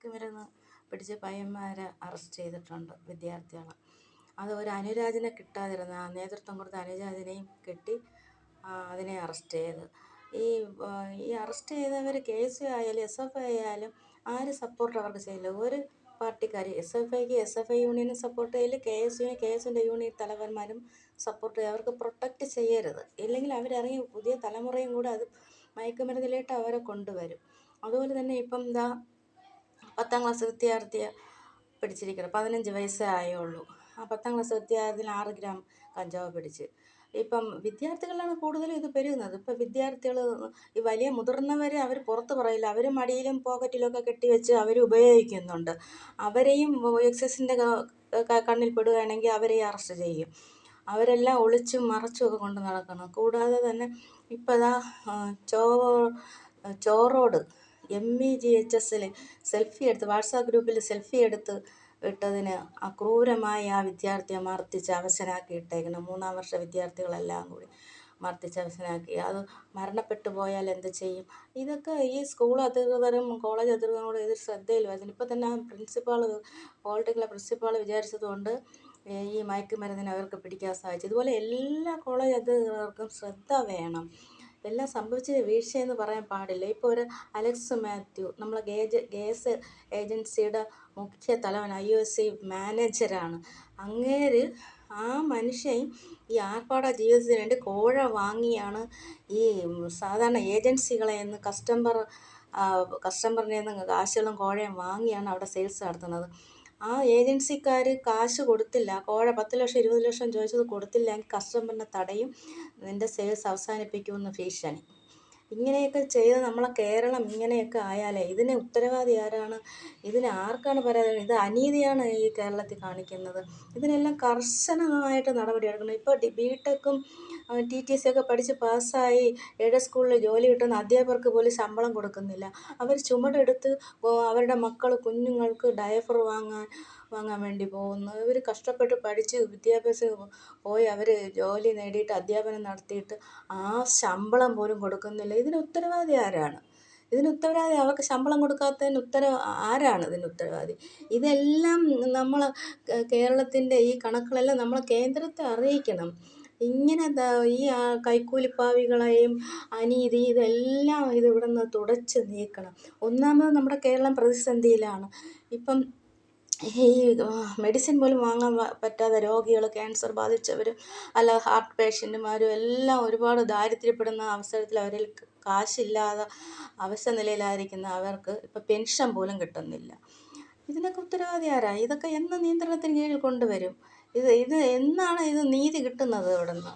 മയക്കുമരുന്ന് പിടിച്ച് പയ്യന്മാരെ അറസ്റ്റ് ചെയ്തിട്ടുണ്ട് വിദ്യാർത്ഥികളെ. അത് ഒരു അനുരാജിനെ കിട്ടാതിരുന്ന നേതൃത്വം കൊടുത്ത അനുരാജിനെയും കെട്ടി അതിനെ അറസ്റ്റ് ചെയ്ത്. ഈ അറസ്റ്റ് ചെയ്തവർ KSU ആയാലും SFI ആയാലും ആരും സപ്പോർട്ട് അവർക്ക് ചെയ്യില്ല. ഒരു പാർട്ടിക്കാർ SFIക്ക് SFI യൂണിയനും സപ്പോർട്ട് ചെയ്യില്ല, KSUവിന് KSUവിൻ്റെ യൂണിയൻ തലവന്മാരും സപ്പോർട്ട് ചെയ്യും. അവർക്ക് പ്രൊട്ടക്റ്റ് ചെയ്യരുത്, ഇല്ലെങ്കിൽ അവരിറങ്ങി പുതിയ തലമുറയും കൂടെ അത് മയക്കുമരുന്നിലേക്ക് അവരെ കൊണ്ടുവരും. അതുപോലെ തന്നെ ഇപ്പം 10ാം ക്ലാസ് വിദ്യാർത്ഥിയെ പിടിച്ചിരിക്കണം. 15 വയസ്സേ ആയുള്ളൂ. ആ 10ാം ക്ലാസ് വിദ്യാർത്ഥിയിൽ 6 ഗ്രാം കഞ്ചാവ് പിടിച്ച്. ഇപ്പം വിദ്യാർത്ഥികളാണ് കൂടുതലും ഇത് പെരുകുന്നത്. ഇപ്പം വിദ്യാർത്ഥികൾ ഈ വലിയ മുതിർന്നവർ അവർ പുറത്ത് പറയില്ല, അവർ മടിയിലും പോക്കറ്റിലൊക്കെ കെട്ടിവെച്ച് അവർ ഉപയോഗിക്കുന്നുണ്ട്. അവരെയും എക്സൈസിൻ്റെ കണ്ണിൽ പെടുകയാണെങ്കിൽ അവരെയും അറസ്റ്റ് ചെയ്യും. അവരെല്ലാം ഒളിച്ചും മറച്ചും ഒക്കെ കൊണ്ട് നടക്കണം. കൂടാതെ തന്നെ ഇപ്പം ചോറോട് MEGHSൽ സെൽഫി എടുത്ത് വാട്സാപ്പ് ഗ്രൂപ്പിൽ സെൽഫി എടുത്ത് ഇട്ടതിന് ക്രൂരമായി ആ വിദ്യാർത്ഥിയെ മർദ്ദിച്ച് അവശനാക്കി ഇട്ടേക്കണം. 3ാം വർഷ വിദ്യാർത്ഥികളെല്ലാം കൂടി മർദ്ദിച്ച് അവശനാക്കി. അത് മരണപ്പെട്ടു പോയാൽ എന്ത് ചെയ്യും? ഇതൊക്കെ ഈ സ്കൂൾ അധികൃതരും കോളേജ് അധികൃതരും കൂടെ ഇത് ശ്രദ്ധയിൽ വരുന്നുണ്ട്. ഇപ്പം തന്നെ പോളിടെക്നിക്കിലെ പ്രിൻസിപ്പാൾ വിചാരിച്ചതുകൊണ്ട് ഈ മയക്കുമരുന്നിനെ അവർക്ക് പിടിക്കാൻ സാധിച്ചു. ഇതുപോലെ എല്ലാ കോളേജ് അധികൃതർക്കും ശ്രദ്ധ വേണം. എല്ലാം സംഭവിച്ച വീഴ്ചയെന്ന് പറയാൻ പാടില്ല. ഇപ്പോൾ ഒരു അലക്സ് മാത്യു നമ്മളെ ഗ്യാസ് ഏജൻസിയുടെ മുഖ്യ തലവൻ IOC മാനേജരാണ്. അങ്ങേര് ആ മനുഷ്യൻ ഈ ആർഭാട ജീവിതത്തിന് വേണ്ടി കോഴ വാങ്ങിയാണ് ഈ സാധാരണ ഏജൻസികളെ നിന്ന് കസ്റ്റമറിനെ നിന്ന് കാശുകളും കോഴയും വാങ്ങിയാണ് അവിടെ സെയിൽസ് നടത്തുന്നത്. ആ ഏജൻസിക്കാർ കാശ് കൊടുത്തില്ല, കോഴ 10 ലക്ഷം 20 ലക്ഷം ചോദിച്ചത് കൊടുത്തില്ലെങ്കിൽ കസ്റ്റമറിനെ തടയും, നിൻ്റെ സെയിൽസ് അവസാനിപ്പിക്കുമെന്ന് ഭീഷണി. ഇങ്ങനെയൊക്കെ ചെയ്ത് നമ്മളെ കേരളം ഇങ്ങനെയൊക്കെ ആയാലേ ഇതിന് ഉത്തരവാദി ആരാണ്? ഇതിന് ആർക്കാണ് പരാതി? ഇത് അനീതിയാണ് ഈ കേരളത്തിൽ കാണിക്കുന്നത്. ഇതിനെല്ലാം കർശനമായിട്ട് നടപടിയെടുക്കണം. ഇപ്പോൾ BTechും TTC ഒക്കെ പഠിച്ച് പാസ്സായി എയ്ഡഡ് സ്കൂളിൽ ജോലി കിട്ടുന്ന അധ്യാപകർക്ക് പോലും ശമ്പളം കൊടുക്കുന്നില്ല. അവർ ചുമടെടുത്ത് അവരുടെ കുഞ്ഞുങ്ങൾക്ക് ഡയപ്പർ വാങ്ങാൻ വേണ്ടി പോകുന്നു. ഇവർ കഷ്ടപ്പെട്ട് പഠിച്ച് വിദ്യാഭ്യാസം പോയി അവർ ജോലി നേടിയിട്ട് അധ്യാപനം നടത്തിയിട്ട് ആ ശമ്പളം പോലും കൊടുക്കുന്നില്ല. ഇതിന് ഉത്തരവാദി ആരാണ്? അവർക്ക് ശമ്പളം കൊടുക്കാത്തതിന് ആരാണ് ഇതിന് ഉത്തരവാദി? ഇതെല്ലാം നമ്മൾ കേരളത്തിൻ്റെ ഈ കണക്കുകളെല്ലാം നമ്മൾ കേന്ദ്രത്തെ അറിയിക്കണം. ഇങ്ങനെ ഈ കൈക്കൂലിപ്പാവികളെയും അനീതി ഇതെല്ലാം ഇവിടെ നിന്ന് തുടച്ച് നീക്കണം. ഒന്നാമത് നമ്മുടെ കേരളം പ്രതിസന്ധിയിലാണ്. ഇപ്പം ഈ മെഡിസിൻ പോലും വാങ്ങാൻ പറ്റാത്ത രോഗികൾ, ക്യാൻസർ ബാധിച്ചവരും അല്ല ഹാർട്ട് പേഷ്യൻറ്റുമാരും എല്ലാം ഒരുപാട് ദാരിദ്ര്യപ്പെടുന്ന അവസരത്തിൽ അവരിൽ കാശില്ലാതെ അവശ നിലയിലായിരിക്കുന്ന അവർക്ക് ഇപ്പം പെൻഷൻ പോലും കിട്ടുന്നില്ല. ഇതിനൊക്കെ ഉത്തരവാദി ആരാ? ഇതൊക്കെ എന്ന് നിയന്ത്രണത്തിന് കീഴിൽ കൊണ്ടുവരും? ഇത് എന്നാണ് ഇത് നീതി കിട്ടുന്നത് ഇവിടെ നിന്ന്?